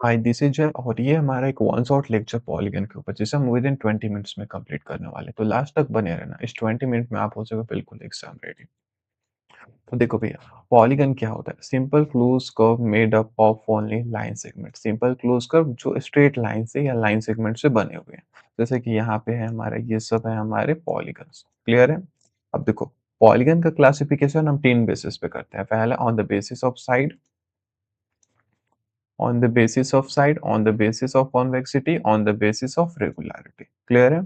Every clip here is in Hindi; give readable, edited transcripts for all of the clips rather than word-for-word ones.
हाय दिस इज जय और ये हमारा एक वन शॉट लेक्चर पॉलीगन के ऊपर जिसे हम विद इन 20 मिनट्स में कंप्लीट करने वाले हैं। तो लास्ट तक बने रहना। इस 20 मिनट में आप हो सके बिल्कुल एग्जाम रेडी। तो देखो भैया, पॉलीगन क्या होता है? Simple close curve made up of only line segment. Simple close curve जो स्ट्रेट लाइन से या लाइन सेगमेंट से बने हुए हैं। जैसे कि यहाँ पे है हमारा, ये सब है हमारे पॉलीगन्स। क्लियर है? अब देखो, पॉलीगन का क्लासिफिकेशन हम 3 बेसिस पे करते हैं। पहला on the basis of side, on the basis of side, on the basis of convexity, on the basis of regularity। Clear है?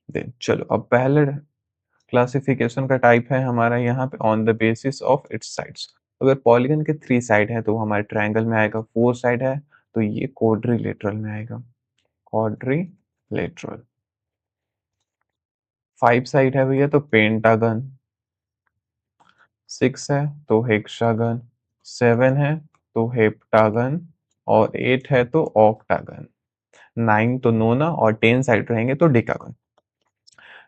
देन चलो, अब पहले क्लासिफिकेशन का टाइप है हमारा यहाँ पे on the basis of its sides. अगर पॉलीगन के 3 साइड है तो हमारे ट्रायंगल में आएगा। 4 साइड है तो ये क्वाड्रिलेटरल में आएगा। क्वाड्रिलेटरल। 5 साइड है भैया तो पेंटागन। 6 है तो हेक्सागन। 7 है तो हेप्टागन। और 8 है तो ऑक्टागन। 9 तो नोना और 10 साइड रहेंगे तो डेकागन।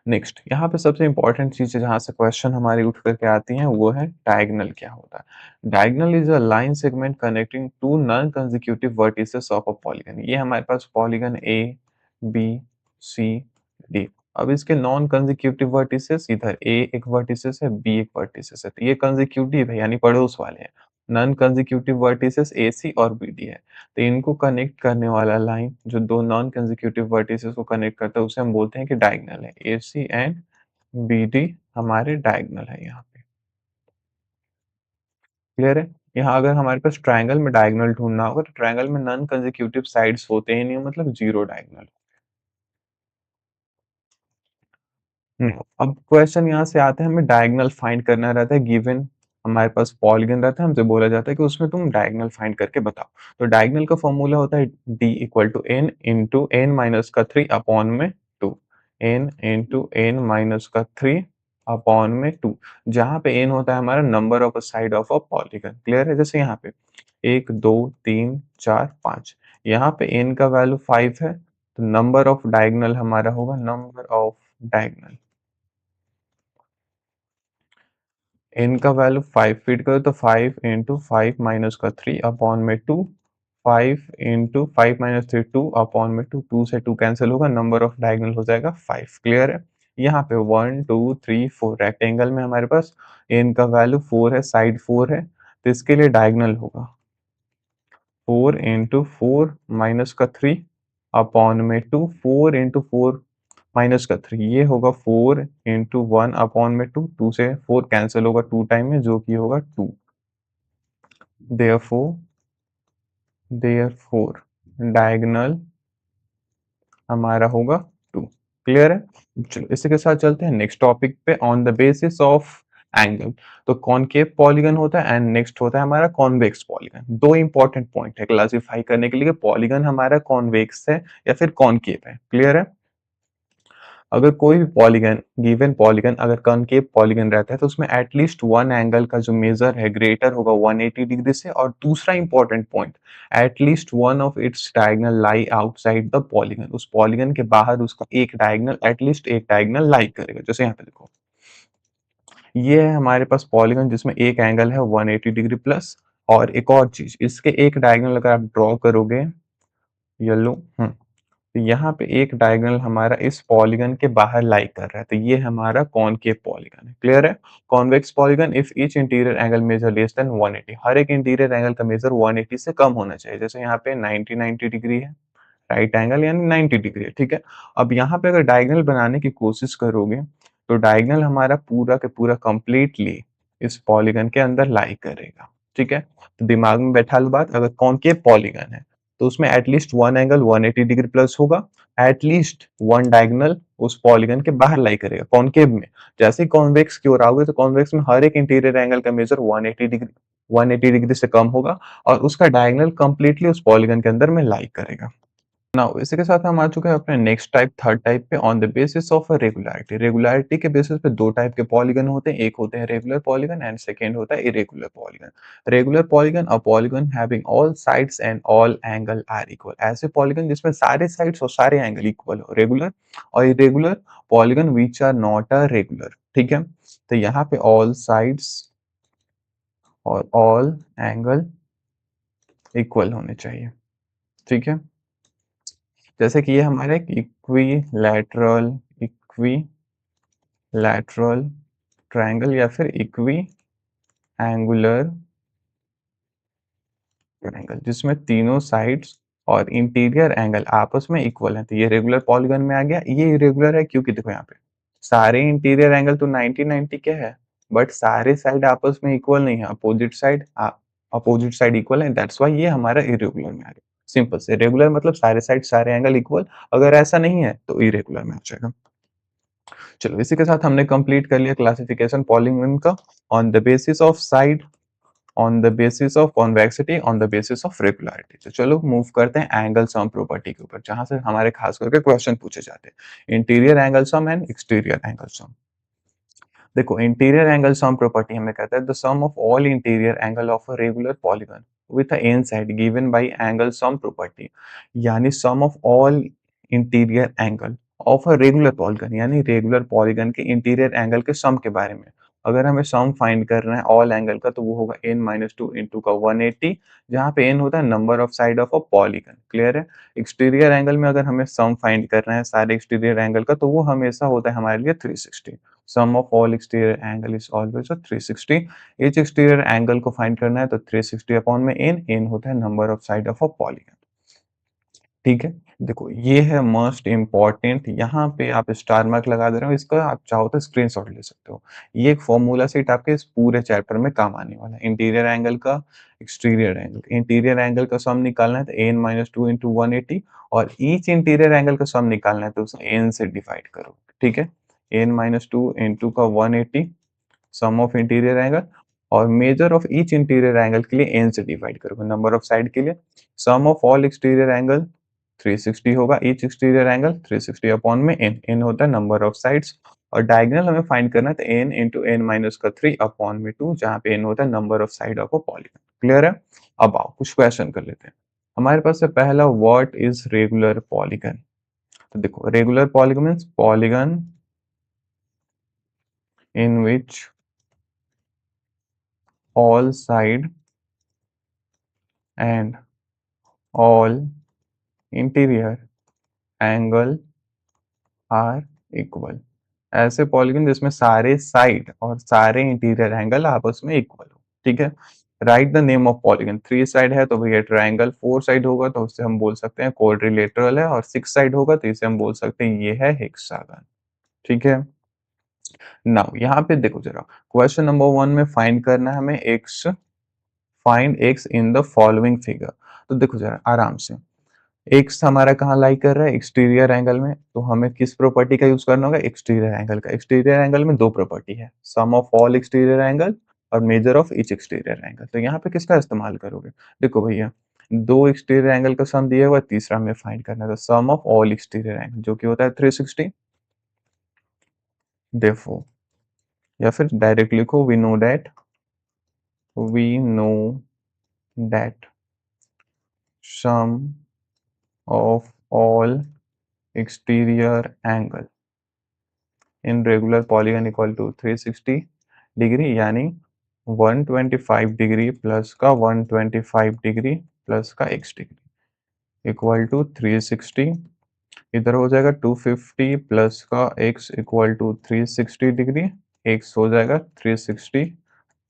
नेक्स्ट, यहाँ पे सबसे इंपॉर्टेंट चीज है जहाँ से क्वेश्चन हमारी उठ करके आती हैं, वो है डायगोनल क्या होता है। Diagonal is a line segment connecting two non consecutive vertices of a polygon. ये हमारे पास polygon A, B, C, D. अब इसके नॉन कंसेक्यूटिव वर्टिसेस, इधर ए एक वर्टिसेस है, बी एक वर्टिसेस है, तो ये कंसेक्यूटिव है यानी पड़ोस वाले हैं। नॉन कंसेक्यूटिव वर्टिसेस ए, सी और बी, डी है। तो इनको कनेक्ट करने वाला लाइन जो दो नॉन कंसेक्यूटिव वर्टिसेस को कनेक्ट करता है उसे हम बोलते हैं कि डायगोनल है। ए सी एंड बी डी हमारे डायगोनल है यहाँ पे। क्लियर है? यहाँ अगर हमारे पास ट्रायंगल में डायगोनल ढूंढना होगा तो ट्रायंगल में नॉन कंसेक्यूटिव साइड्स होते ही नहीं, मतलब जीरो डायगोनल। अब क्वेश्चन यहाँ से आते हैं, हमें डायगोनल फाइंड करना रहता है। गिवन हमारे पास पॉलीगन रहता है, हमसे बोला जाता है कि उसमें तुम डायगोनल फाइंड करके बताओ। तो डायगोनल का फॉर्मूला होता है D equal to N into N minus का 3 अपॉन में 2। एन इंटू एन माइनस का 3 अपॉन में 2, जहाँ पे एन होता है हमारा number of side of a polygon. Clear है? जैसे यहाँ पे 1 2 3 4 5, यहाँ पे एन का वैल्यू 5 है तो नंबर ऑफ डायगोनल हमारा होगा, नंबर ऑफ डायगोनल। n का वैल्यू 5 फीड करो तो 5 इंटू 5 माइनस का 3 अपॉन में 2। 5 इंटू 5 माइनस 3 2 अपॉन में 2। 2 से 2 कैंसिल होगा, नंबर ऑफ डायगोनल हो जाएगा 5। क्लियर है? यहाँ पे 1 2 3 4 रेक्टेंगल में हमारे पास n का वैल्यू 4 है, साइड 4 है, तो इसके लिए डायगोनल होगा 4 इंटू 4 माइनस का 3 अपॉन में 2। 4 इंटू 4 माइनस का 3 ये होगा 4 इंटू 1 अपॉन में 2। 2 से 4 कैंसिल होगा 2 टाइम में, जो कि होगा 2। देयरफॉर देयरफॉर डायगोनल हमारा होगा 2। क्लियर है? चलो इसी के साथ चलते हैं नेक्स्ट टॉपिक पे, on the basis of angle. तो कॉनकेव पॉलीगन होता है एंड नेक्स्ट होता है हमारा कॉन्वेक्स पॉलीगन। दो इंपॉर्टेंट पॉइंट है क्लासिफाई करने के लिए, पॉलीगन हमारा कॉन्वेक्स है या फिर कॉनकेव है। क्लियर है? अगर कोई भी पॉलीगन, गिवन पॉलीगन अगर कॉनकेव पॉलीगन रहता है तो उसमें एटलीस्ट वन एंगल का जो मेजर है ग्रेटर होगा 180 डिग्री से। और दूसरा important point, at least one of its diagonal lie outside the polygon. उस पॉलीगन के बाहर उसका एक डायगोनल, एटलीस्ट एक डायगोनल लाई करेगा। जैसे यहाँ पे देखो, ये है हमारे पास पॉलीगन जिसमें एक एंगल है 180 डिग्री प्लस। और एक और चीज, इसके एक डायगोनल अगर आप ड्रॉ करोगे येलो, तो यहाँ पे एक डायगोनल हमारा इस पॉलीगन के बाहर लाई कर रहा है, तो ये हमारा कॉनकेव पॉलीगन है। क्लियर है? Convex polygon, if each interior angle measure less than 180, हर एक इंटीरियर एंगल का मेजर 180 से कम होना चाहिए। जैसे यहाँ पे 90 डिग्री है राइट एंगल, यानी 90 डिग्री है। ठीक है? अब यहाँ पे अगर डायगोनल बनाने की कोशिश करोगे तो डायगोनल हमारा पूरा के पूरा कंप्लीटली इस पॉलीगन के अंदर लाई करेगा। ठीक है? तो दिमाग में बैठा लो बात, अगर कॉनकेव पॉलीगन है तो उसमें at least one angle 180 degree plus होगा, एटलीस्ट वन डायगोनल उस पॉलीगन के बाहर लाई करेगा कॉनकेव में। जैसे ही कॉन्वेक्स की ओर आओगे तो कॉन्वेक्स में हर एक इंटीरियर एंगल का मेजर 180 डिग्री से कम होगा और उसका डायगोनल कंप्लीटली उस पॉलीगन के अंदर में लाई करेगा। नाउ इसी के साथ हम आ चुके हैं अपने नेक्स्ट टाइप, थर्ड टाइप पे, on the basis of regularity. Regularity के बेसिस पे दो टाइप के पॉलीगन होते हैं, एक होते हैं रेगुलर पॉलीगन एंड सेकंड होता है irregular polygon. Regular polygon a polygon having all sides and all angle are equal. ऐसे पॉलीगन जिसमें सारे साइड्स और सारे एंगल इक्वल हो, रेगुलर। और irregular polygon which are not a regular. ठीक है? तो यहाँ पे ऑल साइड्स और ऑल एंगल इक्वल होने चाहिए। ठीक है? जैसे कि ये हमारा एक इक्विलैटरल ट्रायंगल या फिर इक्विएंगुलर ट्रायंगल जिसमें तीनों साइड्स और इंटीरियर एंगल आपस में इक्वल हैं। तो ये रेगुलर पॉलीगन में आ गया। ये इरेगुलर है क्योंकि देखो यहाँ पे सारे इंटीरियर एंगल तो 90-90 के है, बट सारे साइड आपस में इक्वल नहीं है। अपोजिट साइड इक्वल है, दैट्स व्हाई ये हमारा इरेगुलर में आ गया। सिंपल से रेगुलर मतलब सारे साइड सारे एंगल इक्वल, अगर ऐसा नहीं है तो इरेगुलर में आ जाएगा। चलो इसी के साथ हमने कंप्लीट कर लिया क्लासिफिकेशन पॉलीगन का on the basis of side, on the basis of convexity, on the basis of regularity. तो चलो मूव करते हैं एंगल सम प्रॉपर्टी के ऊपर, जहां से हमारे खास करके क्वेश्चन पूछे जाते हैं, interior angle sum and exterior angle sum. देखो इंटीरियर एंगल सम प्रॉपर्टी हमें कहता है the sum of all interior angle of a regular polygon with a n side given by angle sum property, यानी sum of all interior angle of a regular polygon, यानी रेगुलर पॉलीगन के इंटीरियर एंगल के सम के बारे में। अगर हमें सम फाइंड करना है ऑल एंगल का तो वो होगा n-2 इंटू का 180, जहाँ पे n होता है number of side of a polygon. Clear है? एक्सटीरियर एंगल में अगर हमें सम फाइंड करना है सारे एक्सटीरियर एंगल का तो वो हमेशा होता है हमारे लिए 360। Sum of all exterior angle is always 360। each exterior angle को फाइंड करना है तो 360 अपॉन में n होता है number of side of a polygon. ठीक है? देखो ये है मोस्ट इम्पोर्टेंट, यहाँ पे आप स्टार मार्क लगा दे रहे हो, इसका आप चाहो तो स्क्रीनशॉट ले सकते हो। ये एक फॉर्मूला सेट आपके इस पूरे चैप्टर में काम आने वाला है। इंटीरियर एंगल का, एक्सटीरियर एंगल, इंटीरियर एंगल का सम निकालना है तो n-2 इंटू 180, और ईच इंटीरियर एंगल का सम निकालना है तो उसे n से डिवाइड करो। ठीक है? n-2 इंटू का 180 सम ऑफ इंटीरियर एंगल, और major of each interior angle के लिए n से डिवाइड करोगे नंबर ऑफ साइड के लिए। सम ऑफ ऑल एक्सटीरियर एंगल 360 होगा, ईच एक्सटीरियर एंगल 360 अपॉन में n होता है नंबर ऑफ साइड्स, और डायगोनल हमें फाइंड करना है तो n इंटू n माइनस का 3 अपॉन में 2, जहाँ पे n होता है number of side of a polygon. Clear है? अब आओ कुछ क्वेश्चन कर लेते हैं। हमारे पास है पहला, व्हाट इज रेगुलर पॉलीगन। तो देखो regular polygon means polygon in which all side and all interior angle are equal। ऐसे पॉलीगन जिसमें सारे साइड और सारे इंटीरियर एंगल आपस में इक्वल हो। ठीक है? Right the name of polygon. 3 side है तो भैया ट्रायंगल, 4 साइड होगा तो उससे हम बोल सकते हैं क्वाड्रिलेटरल है, और 6 साइड होगा तो इसे हम बोल सकते हैं ये है हेक्सागन। ठीक है? नाउ यहाँ पे देखो जरा, क्वेश्चन नंबर 1 में फाइंड करना है हमें x, find x in the following figure. तो देखो जरा आराम से, एक्स हमारा कहाँ लाई कर रहा है, एक्सटीरियर एंगल में, तो हमें किस प्रॉपर्टी का यूज करना होगा, एक्सटीरियर एंगल का। एक्सटीरियर एंगल में दो प्रॉपर्टी है, सम ऑफ ऑल एक्सटीरियर एंगल और major of each exterior angle. तो यहाँ पे किसका इस्तेमाल करोगे, देखो भैया दो एक्सटीरियर एंगल का सम दिया हुआ, तीसरा हमें फाइंड करना है सम ऑफ ऑल एक्सटीरियर एंगल जो कि होता है 360। देयरफॉर, या फिर डायरेक्ट लिखो, we know that sum of all exterior angle in regular polygon equal to 360 degree, यानी 125 डिग्री प्लस का 125 डिग्री प्लस का x डिग्री इक्वल टू 360। इधर हो जाएगा 250 प्लस का x equal to 360 degree, x हो जाएगा 360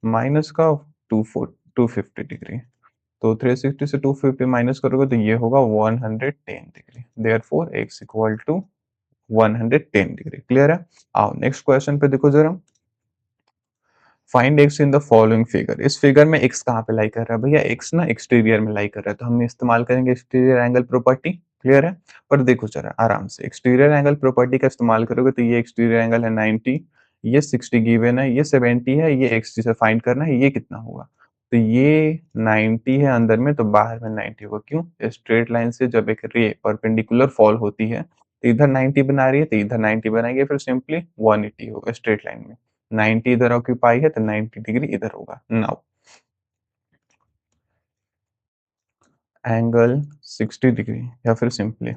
माइनस का 250 डिग्री, तो 360 से 250 माइनस करोगे तो ये होगा 110 degree. Therefore x equal to 110 degree. Clear है? आओ नेक्स्ट क्वेश्चन पे देखो जरा, find x in the following figure. इस फिगर में x कहाँ पे लाई कर रहा है भैया, x ना एक्सटीरियर में लाई कर रहा है, तो हम इस्तेमाल करेंगे एक्सटीरियर एंगल प्रॉपर्टी। क्लियर है? पर देखो जरा आराम से, एक्सटीरियर एंगल प्रॉपर्टी का इस्तेमाल करोगे तो ये एक्सटीरियर एंगल है 90, ये 60 गिवन है, ये 70 है, ये x से फाइंड करना है, ये कितना होगा, तो ये 90 है अंदर में तो बाहर में 90 होगा। क्यों? स्ट्रेट लाइन से जब एक रे परपेंडिकुलर फॉल होती है तो इधर 90 बना रही है तो इधर 90 बनाएंगे, फिर सिंपली 180 होगा स्ट्रेट लाइन में। 90 इधर ऑक्यूपाई है तो 90 डिग्री इधर होगा। नाउ एंगल 60 डिग्री, या फिर सिंपली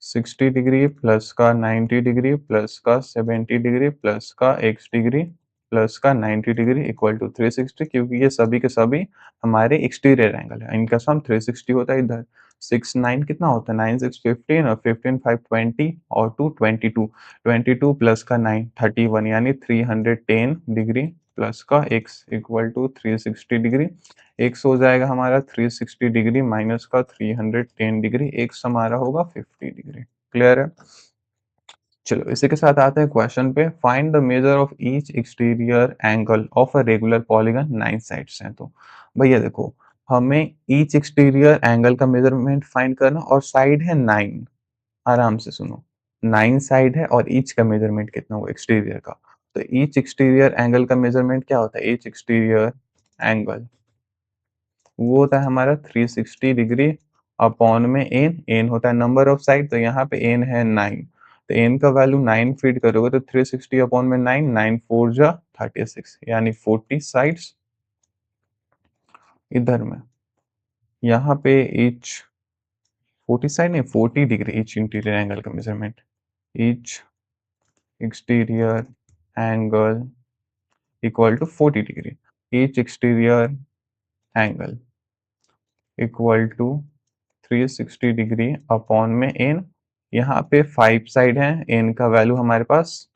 60 डिग्री प्लस का 90 डिग्री प्लस का 70 डिग्री प्लस का x डिग्री प्लस का 90 डिग्री इक्वल टू 360, क्योंकि ये सभी के सभी हमारे एक्सटीरियर एंगल है, इनका सम 360 होता है इधर। 6 9 कितना होता है, 9 6 15 और 15 5 20 और 2 22, 22 प्लस का 9 31 यानी 310 डिग्री प्लस का x equal to 360 degree. x हो जाएगा हमारा 360 डिग्री माइनस का 310 डिग्री, x हमारा होगा 50 डिग्री। क्लियर है? चलो इसी के साथ आते हैं क्वेश्चन पे। Find the major of each exterior angle of a regular polygon, 9 sides हैं। तो भैया देखो, हमें ईच एक्सटीरियर एंगल का मेजरमेंट फाइंड करना और साइड है 9। आराम से सुनो, 9 साइड है और ईच का मेजरमेंट कितना होगा एक्सटीरियर का। तो ईच एक्सटीरियर एंगल का मेजरमेंट क्या होता है, ईच एक्सटीरियर एंगल वो होता है हमारा 360 डिग्री अपॉन में एन होता है नंबर ऑफ साइड, तो यहाँ पे एन है 9, तो एन का वैल्यू 9 फीड करोगे तो 360 अपॉन में 9, 9 4 जा 36 यानी 40 साइड्स इधर में। यहाँ पे ईच 40 साइड नहीं 40 डिग्री ईच इंटीरियर एंगल का measurement, each exterior angle equal to 40 degree, each exterior angle equal to 360 degree upon में एन। यहाँ पे 5 साइड है, एन का वैल्यू हमारे पास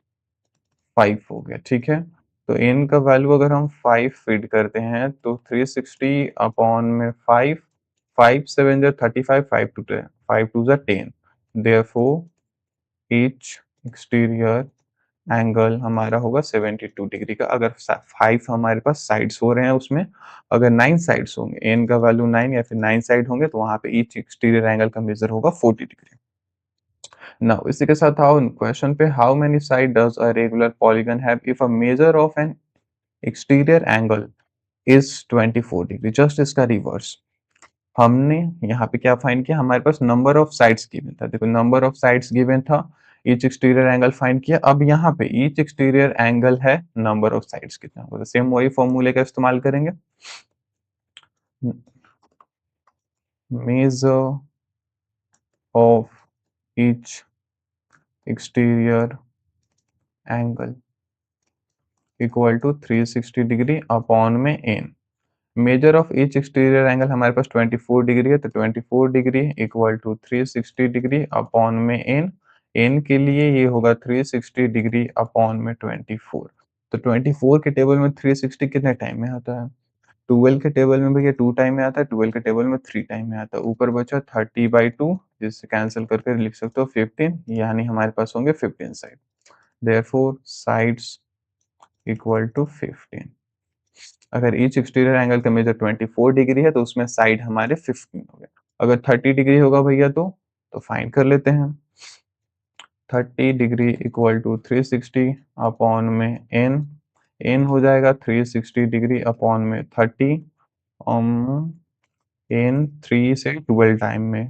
5 हो गया। ठीक है, तो एन का वैल्यू अगर हम 5 फीड करते हैं तो 360 अपॉन में 5, 5 7 जा 35, 5 टू 10, 5 टू जा 10, देयरफॉर ईच एक्सटीरियर एंगल हमारा होगा 72 डिग्री का। अगर 5 हमारे पास साइड्स हो रहे हैं उसमें, अगर 9 साइड्स होंगे, एन का वैल्यू 9 या फिर 9 साइड होंगे तो वहां पे ईच एक्सटीरियर एंगल का मेजर होगा 40 डिग्री। नाउ इसी के साथ आओ क्वेश्चन पे, how many side does a regular polygon have if a measure of N exterior angle is 24 degree. Just इसका रिवर्स, हमने यहाँ पे क्या फाइंड किया, हमारे पास नंबर ऑफ साइड्स गिवन था। देखो नंबर ऑफ साइड्स गिवन था, ईच एक्सटीरियर एंगल फाइंड किया। अब यहाँ पे ईच एक्सटीरियर एंगल है, नंबर ऑफ साइड्स कितना होगा, सेम वही फॉर्मूले का इस्तेमाल करेंगे। Major of each exterior angle equal to 360 degree upon में n. Measure of each exterior angle हमारे पास 24 डिग्री है, तो 24 degree equal to 360 degree upon में एन। एन के लिए ये होगा 360 डिग्री अपॉन में 24। तो 24 के टेबल में 360 कितने टाइम में आता है, 12 के टेबल में भैया 2 टाइम में आता है, 12 के टेबल में 3 टाइम में आता है। ऊपर बचा 30/2, जिससे कैंसिल करके लिख सकते हो 15, यानी हमारे पास होंगे 15 side. Therefore sides equal to 15। अगर ईच एक्सटीरियर एंगल का मेजर 24 डिग्री है तो उसमें साइड हमारे 15 हो गए। अगर 30 डिग्री होगा भैया तो फाइंड कर लेते हैं। 30 डिग्री इक्वल टू 360 अपॉन में एन, एन हो जाएगा 360 डिग्री अपॉन में 30, एन 3 से 12 टाइम में,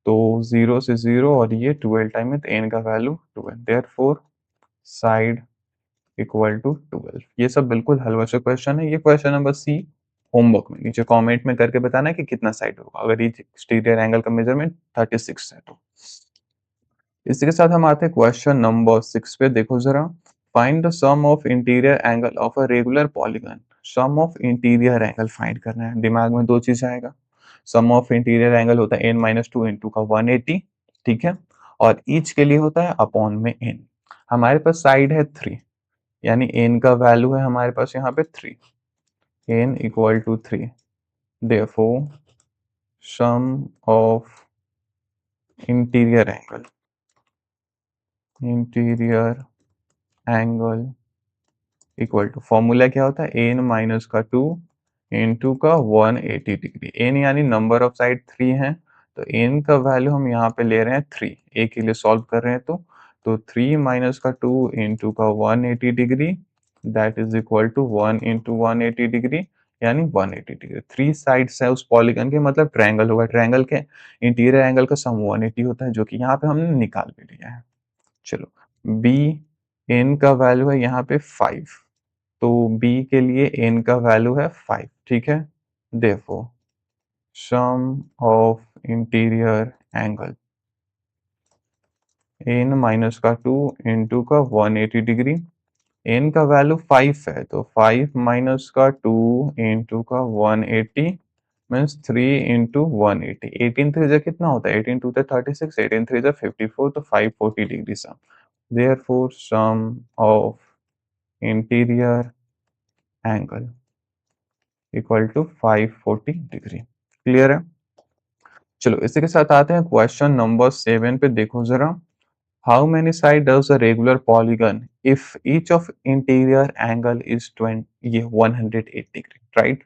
तो 0 से 0 और ये 12 टाइम में, तो एन का value 12, therefore side equal to 12। ये सब बिल्कुल हलवा से क्वेश्चन है, ये क्वेश्चन नंबर सी होमवर्क में नीचे कमेंट में करके बताना है कि कितना साइड होगा अगर ये एक्सटीरियर एंगल का मेजरमेंट 36 है तो। इसी के साथ हम आते हैं क्वेश्चन नंबर 6 पे। देखो जरा, find the sum of interior angle of a regular polygon. Sum of interior angle find करना है, दिमाग में दो चीज आएगा। सम ऑफ इंटीरियर एंगल होता है n-2 इंटू का 180, ठीक है, और ईच के लिए होता है अपॉन में n। हमारे पास साइड है 3, यानी n का वैल्यू है हमारे पास यहाँ पे 3, n equal to 3, therefore sum of interior angle equal to, formula क्या होता है, n-2 इंटू का 180 डिग्री। n यानी नंबर ऑफ साइड 3 है, तो n का वैल्यू हम यहाँ पे ले रहे हैं 3, a के लिए सॉल्व कर रहे हैं तो 3-2 इंटू का 180 degree, that is equal to 1 into 180 degree, यानी 180 डिग्री। 3 साइड्स है उस पॉलीगन के, मतलब ट्रायंगल होगा, ट्रायंगल के इंटीरियर एंगल का सम 180 होता है, जो कि यहाँ पे हमने निकाल भी लिया है। चलो, b n का वैल्यू है यहाँ पे 5, तो b के लिए n का वैल्यू है 5, ठीक है। Therefore sum of interior angle n-2 into का 180 डिग्री, n का वैल्यू 5 है तो 5-2 इंटू का 180 मीन्स 3 इंटू 180, 18 थ्री जा कितना होता है, 18 टू 36, 18 थ्री जा 54, तो 540 degree sum. Therefore sum of interior angle equal to 540 degree. Clear है? चलो इसी के साथ आते हैं क्वेश्चन नंबर 7 पे। देखो जरा, how many side does a regular polygon if each of interior angle is 20, ये 108 डिग्री, राइट।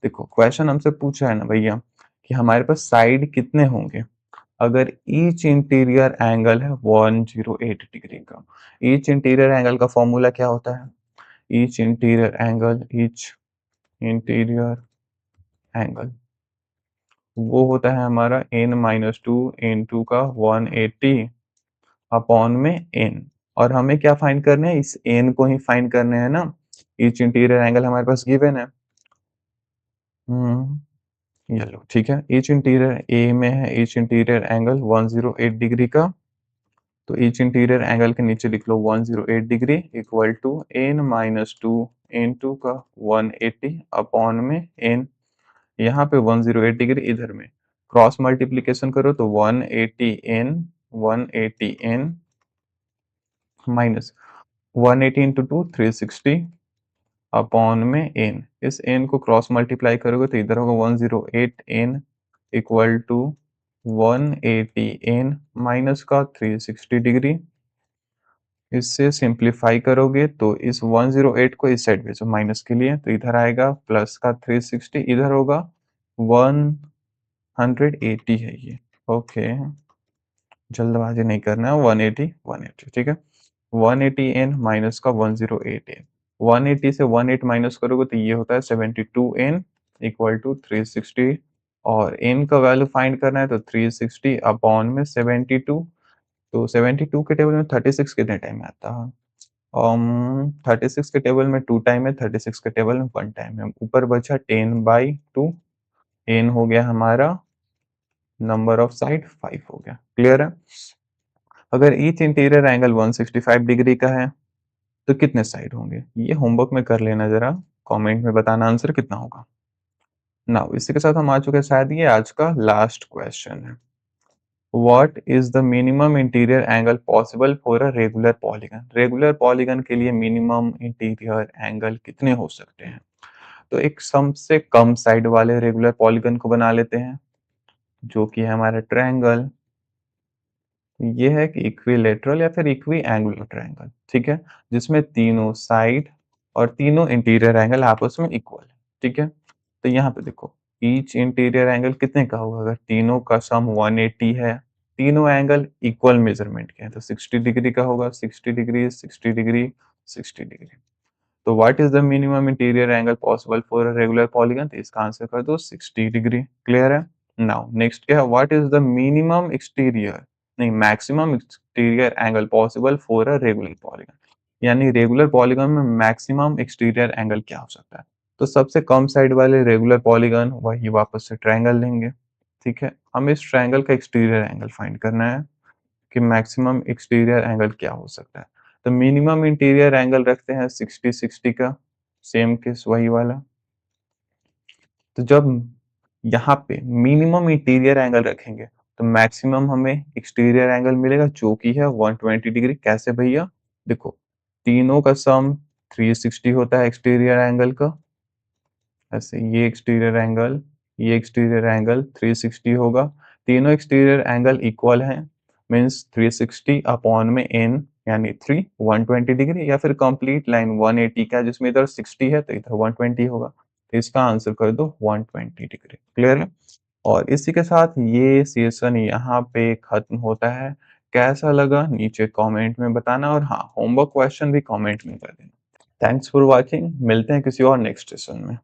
देखो क्वेश्चन हमसे पूछा है ना भैया कि हमारे पास साइड कितने होंगे अगर ईच इंटीरियर एंगल है 108 डिग्री का। ईच इंटीरियर एंगल का फॉर्मूला क्या होता है? ईच इंटीरियर एंगल वो होता है हमारा n-2 n2 का 180 अपॉन में n। और हमें क्या फाइंड करना है? इस n को ही फाइंड करने हैं ना। ईच इंटीरियर एंगल हमारे पास गिवन है। ये लो, ठीक है। ईच इंटीरियर ए में है, ईच इंटीरियर एंगल 108 डिग्री का, तो ईच इंटीरियर एंगल के नीचे लिख लो 108 degree equal to n-2 n2 का 180 अपॉन में n। यहाँ पे 108 डिग्री, इधर में क्रॉस मल्टीप्लीकेशन करो तो 180n माइनस 180 इंटू 2 360 अपॉन में n। इस n को क्रॉस मल्टीप्लाई करोगे तो इधर होगा 108n equal to 180n minus का 360 डिग्री। इससे सिंप्लीफाई करोगे तो इस 108 को इस साइड भेजो माइनस के लिए, तो इधर आएगा प्लस का 360, इधर होगा 180 है ये। ओके, जल्दबाजी नहीं करना है। 180 ठीक है। 180n माइनस का 108n, 180 से 18 माइनस करोगे तो ये होता है 72n इक्वल टू 360। और n का वैल्यू फाइंड करना है तो 360 अपॉन में 72। तो 72 के टेबल में 36 कितने टाइम में आता है? 36 के टेबल में 2 टाइम है, 36 के टेबल में 1 टाइम है। ऊपर बचा 10/2, n हो गया हमारा नंबर ऑफ साइड 5 हो गया। क्लियर है? अगर ईच इंटीरियर एंगल 165 डिग्री का है तो कितने साइड होंगे? ये होमवर्क में कर लेना जरा, कमेंट में बताना आंसर कितना होगा। नाउ इसी के साथ हम आ चुके हैं, शायद ये आज का लास्ट क्वेश्चन है। What is the minimum interior angle possible for a regular polygon? Regular polygon के लिए मिनिमम इंटीरियर एंगल कितने हो सकते हैं? तो एक सम से कम साइड वाले रेगुलर पॉलीगन को बना लेते हैं, जो कि है हमारा ट्रायंगल। ये है कि इक्विलेटरल या फिर इक्वी एंगुलर ट्रायंगल, ठीक है, जिसमें तीनों साइड और तीनों इंटीरियर एंगल आपस में इक्वल है, ठीक है। तो यहाँ पे देखो, ईच इंटीरियर एंगल कितने का होगा? अगर तीनों का सम 180 है, तीनों एंगल इक्वल मेजरमेंट के हैं, तो 60 डिग्री का होगा। 60 डिग्री, 60 डिग्री, 60 डिग्री। तो what is the minimum interior angle possible for a regular polygon? तो इसका आंसर कर दो 60 डिग्री। क्लियर है? नाउ नेक्स्ट क्या है? What is the minimum exterior, नहीं maximum exterior angle possible for a regular polygon, यानी रेगुलर पॉलीगन में मैक्सिमम एक्सटीरियर एंगल क्या हो सकता है? तो सबसे कम साइड वाले रेगुलर पॉलीगन वही वापस से ट्रायंगल लेंगे, ठीक है। हमें इस ट्रायंगल का एक्सटीरियर एंगल फाइंड करना है कि मैक्सिमम एक्सटीरियर एंगल क्या हो सकता है। तो मिनिमम इंटीरियर एंगल रखते हैं 60-60 का, सेम केस वही वाला। तो जब यहाँ पे मिनिमम इंटीरियर एंगल रखेंगे तो मैक्सिमम हमें एक्सटीरियर एंगल मिलेगा, जो कि है 120 डिग्री। कैसे भैया? देखो, तीनों का सम 360 होता है एक्सटीरियर एंगल का, ऐसे ये एक्सटीरियर एंगल 360 होगा। तीनों एक्सटीरियर एंगल इक्वल हैं, मींस 360 अपॉन में n यानी 3 120 डिग्री, या फिर कंप्लीट लाइन 180 का, जिसमें इधर 60 है तो इधर 120 होगा। तो इसका आंसर कर दो 120 डिग्री। क्लियर है? और इसी के साथ ये सेशन यहाँ पे खत्म होता है। कैसा लगा नीचे कमेंट में बताना, और हाँ, होमवर्क क्वेश्चन भी कमेंट में कर देना। थैंक्स फॉर वॉचिंग, मिलते हैं किसी और नेक्स्ट सेशन में।